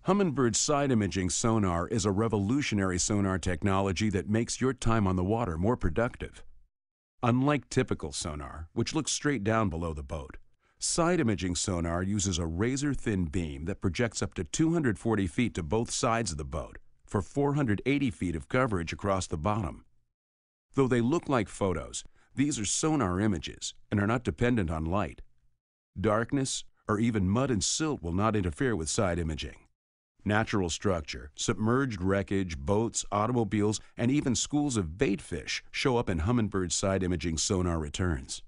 Humminbird side imaging sonar is a revolutionary sonar technology that makes your time on the water more productive. Unlike typical sonar, which looks straight down below the boat, side imaging sonar uses a razor-thin beam that projects up to 240 feet to both sides of the boat for 480 feet of coverage across the bottom. Though they look like photos, these are sonar images and are not dependent on light. Darkness or even mud and silt will not interfere with side imaging. Natural structure, submerged wreckage, boats, automobiles, and even schools of bait fish show up in Humminbird side imaging sonar returns.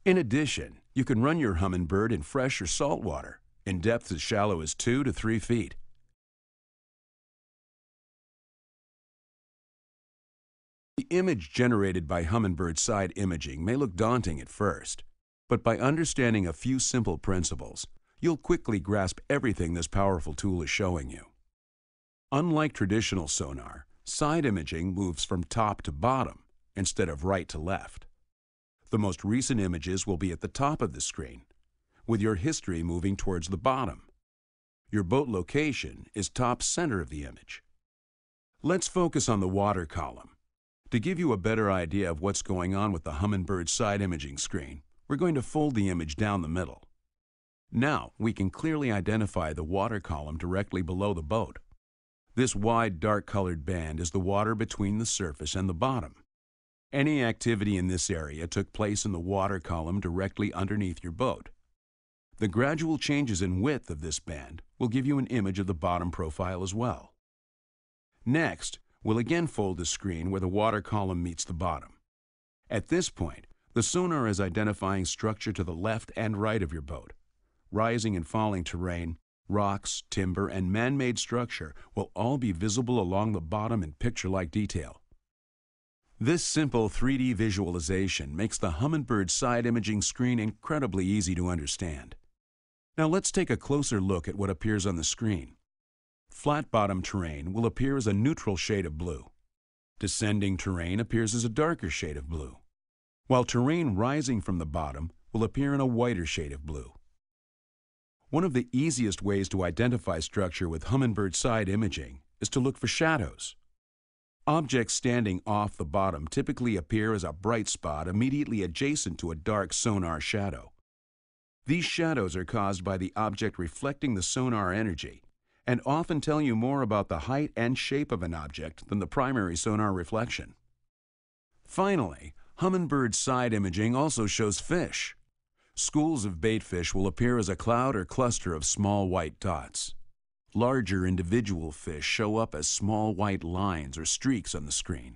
In addition, you can run your Humminbird in fresh or salt water, in depths as shallow as 2 to 3 feet. The image generated by Humminbird side imaging may look daunting at first, but by understanding a few simple principles, you'll quickly grasp everything this powerful tool is showing you. Unlike traditional sonar, side imaging moves from top to bottom instead of right to left. The most recent images will be at the top of the screen, with your history moving towards the bottom. Your boat location is top center of the image. Let's focus on the water column. To give you a better idea of what's going on with the Humminbird side imaging screen, we're going to fold the image down the middle. Now we can clearly identify the water column directly below the boat. This wide dark-colored band is the water between the surface and the bottom. Any activity in this area took place in the water column directly underneath your boat. The gradual changes in width of this band will give you an image of the bottom profile as well. Next, we'll again fold the screen where the water column meets the bottom. At this point, the sonar is identifying structure to the left and right of your boat. Rising and falling terrain, rocks, timber, and man-made structure will all be visible along the bottom in picture-like detail. This simple 3D visualization makes the Humminbird side imaging screen incredibly easy to understand. Now let's take a closer look at what appears on the screen. Flat-bottom terrain will appear as a neutral shade of blue. Descending terrain appears as a darker shade of blue, while terrain rising from the bottom will appear in a whiter shade of blue. One of the easiest ways to identify structure with Humminbird side imaging is to look for shadows. Objects standing off the bottom typically appear as a bright spot immediately adjacent to a dark sonar shadow. These shadows are caused by the object reflecting the sonar energy and often tell you more about the height and shape of an object than the primary sonar reflection. Finally, Humminbird side imaging also shows fish. Schools of bait fish will appear as a cloud or cluster of small white dots. Larger individual fish show up as small white lines or streaks on the screen.